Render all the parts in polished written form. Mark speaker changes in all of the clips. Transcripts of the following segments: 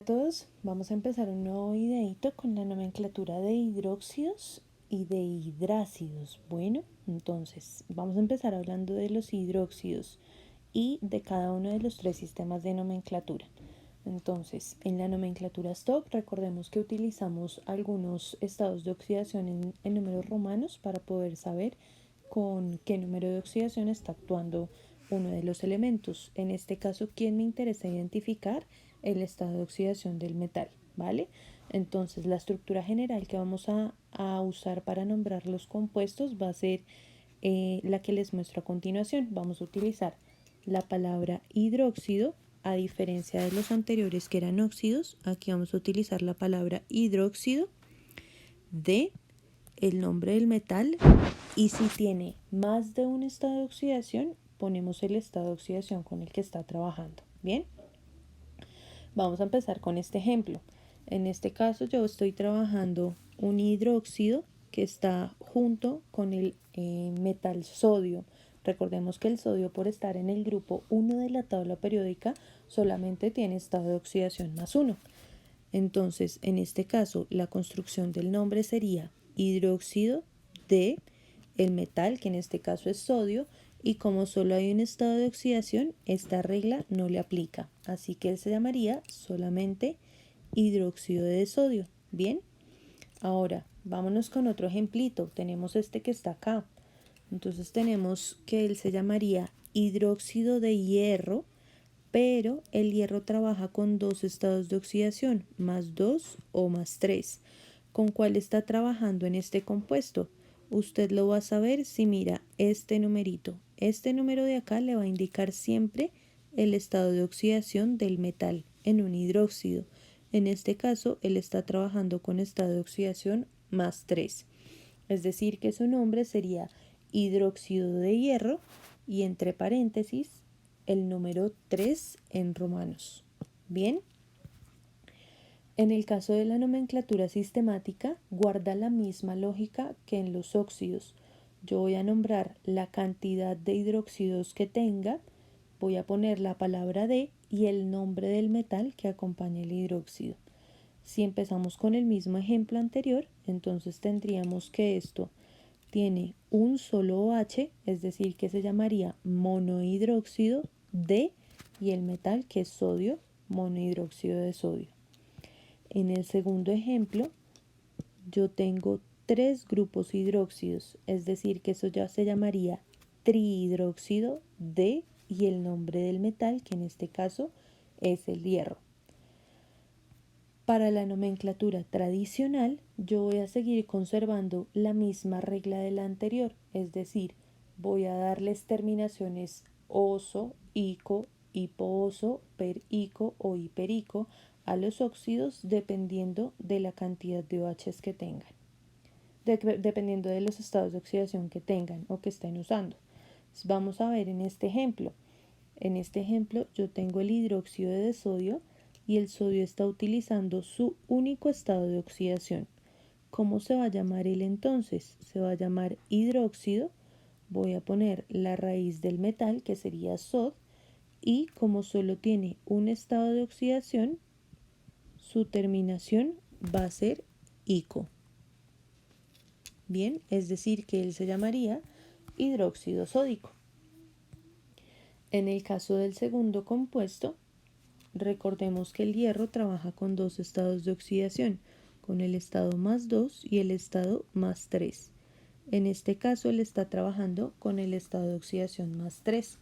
Speaker 1: A todos, vamos a empezar un nuevo videito con la nomenclatura de hidróxidos y de hidrácidos. Bueno, entonces vamos a empezar hablando de los hidróxidos y de cada uno de los tres sistemas de nomenclatura. Entonces, en la nomenclatura stock, recordemos que utilizamos algunos estados de oxidación en números romanos para poder saber con qué número de oxidación está actuando uno de los elementos. En este caso, ¿quién me interesa identificar? El estado de oxidación del metal, ¿vale? Entonces, la estructura general que vamos a usar para nombrar los compuestos va a ser la que les muestro a continuación. Vamos a utilizar la palabra hidróxido, a diferencia de los anteriores que eran óxidos. Aquí vamos a utilizar la palabra hidróxido de el nombre del metal, y si tiene más de un estado de oxidación, ponemos el estado de oxidación con el que está trabajando. Bien, vamos a empezar con este ejemplo. En este caso yo estoy trabajando un hidróxido que está junto con el metal sodio. Recordemos que el sodio, por estar en el grupo 1 de la tabla periódica, solamente tiene estado de oxidación más 1. Entonces, en este caso, la construcción del nombre sería hidróxido de el metal, que en este caso es sodio, y como solo hay un estado de oxidación, esta regla no le aplica. Así que él se llamaría solamente hidróxido de sodio. Bien, ahora vámonos con otro ejemplito. Tenemos este que está acá. Entonces tenemos que él se llamaría hidróxido de hierro, pero el hierro trabaja con dos estados de oxidación, más 2 o más 3. ¿Con cuál está trabajando en este compuesto? Usted lo va a saber si mira este numerito. Este número de acá le va a indicar siempre el estado de oxidación del metal en un hidróxido. En este caso, él está trabajando con estado de oxidación más 3. Es decir, que su nombre sería hidróxido de hierro y entre paréntesis el número 3 en romanos. Bien, en el caso de la nomenclatura sistemática, guarda la misma lógica que en los óxidos. Yo voy a nombrar la cantidad de hidróxidos que tenga, voy a poner la palabra de y el nombre del metal que acompaña el hidróxido. Si empezamos con el mismo ejemplo anterior, entonces tendríamos que esto tiene un solo OH, es decir, que se llamaría monohidróxido de y el metal que es sodio, monohidróxido de sodio. En el segundo ejemplo, yo tengo 3 grupos hidróxidos, es decir, que eso ya se llamaría trihidróxido de y el nombre del metal, que en este caso es el hierro. Para la nomenclatura tradicional, yo voy a seguir conservando la misma regla de la anterior, es decir, voy a darles terminaciones oso, ico, hipooso, perico o hiperico a los óxidos dependiendo de la cantidad de OHs que tengan, dependiendo de los estados de oxidación que tengan o que estén usando. Entonces, vamos a ver en este ejemplo. En este ejemplo yo tengo el hidróxido de sodio y el sodio está utilizando su único estado de oxidación. ¿Cómo se va a llamar él entonces? Se va a llamar hidróxido. Voy a poner la raíz del metal, que sería SOD, y como solo tiene un estado de oxidación, su terminación va a ser ico. Bien, es decir que él se llamaría hidróxido sódico. En el caso del segundo compuesto, recordemos que el hierro trabaja con dos estados de oxidación, con el estado más 2 y el estado más 3. En este caso él está trabajando con el estado de oxidación más 3.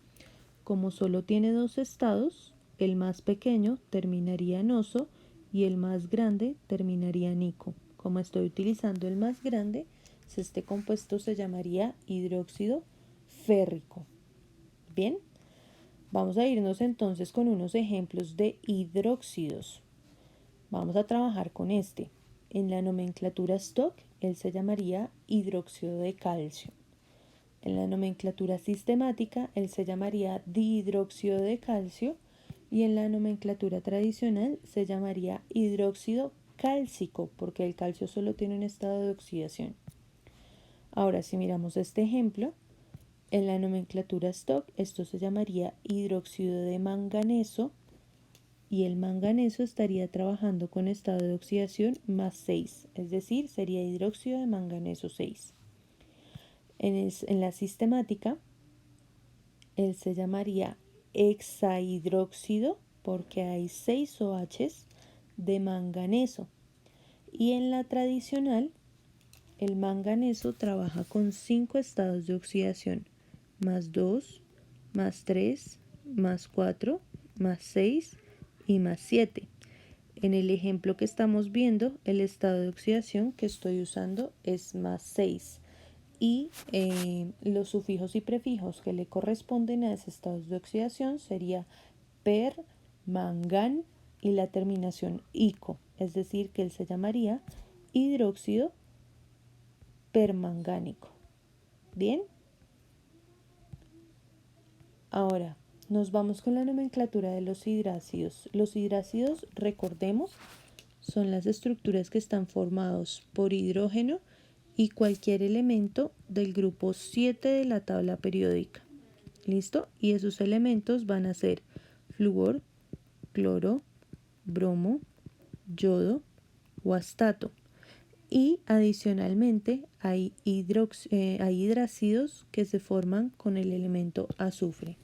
Speaker 1: Como solo tiene dos estados, el más pequeño terminaría en oso y el más grande terminaría en ico. Como estoy utilizando el más grande, este compuesto se llamaría hidróxido férrico. Bien, vamos a irnos entonces con unos ejemplos de hidróxidos. Vamos a trabajar con este. En la nomenclatura stock, él se llamaría hidróxido de calcio. En la nomenclatura sistemática, él se llamaría dihidróxido de calcio. Y en la nomenclatura tradicional se llamaría hidróxido cálcico, porque el calcio solo tiene un estado de oxidación. Ahora, si miramos este ejemplo, en la nomenclatura stock, esto se llamaría hidróxido de manganeso. y el manganeso estaría trabajando con estado de oxidación +6, es decir, sería hidróxido de manganeso 6. En la sistemática, él se llamaría hexahidróxido porque hay 6 OHs de manganeso. Y en la tradicional, el manganeso trabaja con 5 estados de oxidación, +2, +3, +4, +6 y +7. En el ejemplo que estamos viendo, el estado de oxidación que estoy usando es +6 y los sufijos y prefijos que le corresponden a ese estado de oxidación sería per, mangan y la terminación ico, es decir, que él se llamaría hidróxido permangánico. Bien, ahora nos vamos con la nomenclatura de los hidrácidos. Los hidrácidos, recordemos, son las estructuras que están formados por hidrógeno y cualquier elemento del grupo 7 de la tabla periódica. ¿Listo? Y esos elementos van a ser flúor, cloro, bromo, yodo o astato. Y adicionalmente hay hidrácidos que se forman con el elemento azufre.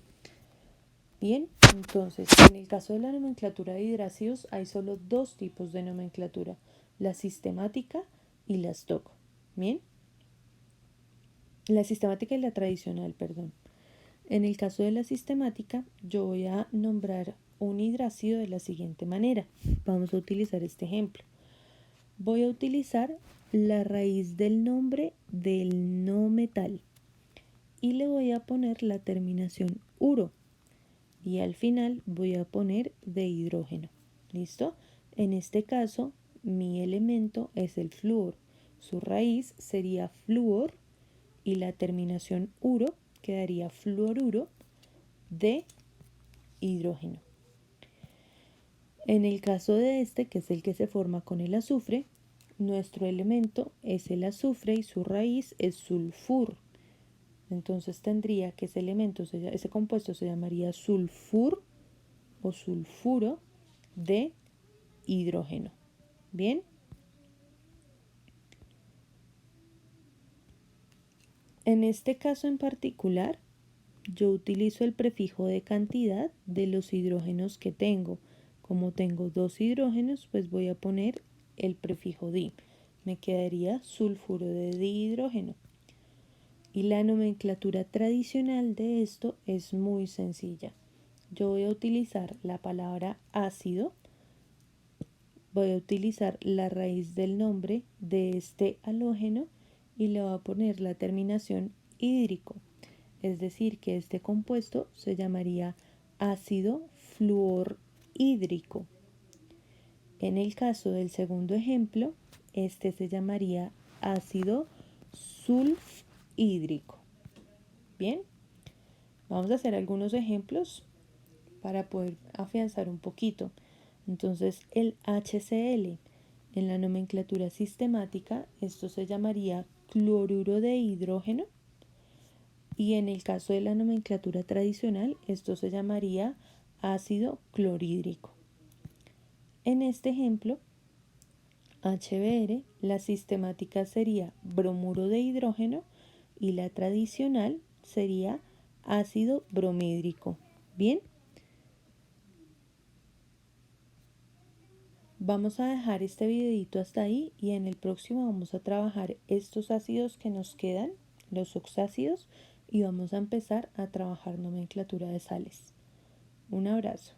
Speaker 1: Bien, entonces en el caso de la nomenclatura de hidrácidos hay solo 2 tipos de nomenclatura, la sistemática y la stock. Bien, la sistemática y la tradicional, perdón. En el caso de la sistemática, yo voy a nombrar un hidrácido de la siguiente manera. Vamos a utilizar este ejemplo. Voy a utilizar la raíz del nombre del no metal y le voy a poner la terminación uro y al final voy a poner de hidrógeno. ¿Listo? En este caso, mi elemento es el flúor. Su raíz sería flúor y la terminación uro quedaría fluoruro de hidrógeno. En el caso de este, que es el que se forma con el azufre, nuestro elemento es el azufre y su raíz es sulfur. Entonces tendría que ese compuesto se llamaría sulfur o sulfuro de hidrógeno. Bien. En este caso en particular, yo utilizo el prefijo de cantidad de los hidrógenos que tengo. Como tengo 2 hidrógenos, pues voy a poner el prefijo di. Me quedaría sulfuro de dihidrógeno. Y la nomenclatura tradicional de esto es muy sencilla. Yo voy a utilizar la palabra ácido. Voy a utilizar la raíz del nombre de este halógeno y le voy a poner la terminación hídrico. Es decir, que este compuesto se llamaría ácido fluorhídrico. En el caso del segundo ejemplo, este se llamaría ácido sulfhídrico. Bien, vamos a hacer algunos ejemplos para poder afianzar un poquito. Entonces, el HCl en la nomenclatura sistemática, esto se llamaría cloruro de hidrógeno. Y en el caso de la nomenclatura tradicional, esto se llamaría ácido clorhídrico. En este ejemplo, HBr, la sistemática sería bromuro de hidrógeno y la tradicional sería ácido bromhídrico. Bien, vamos a dejar este videito hasta ahí y en el próximo vamos a trabajar estos ácidos que nos quedan, los oxácidos, y vamos a empezar a trabajar nomenclatura de sales. Un abrazo.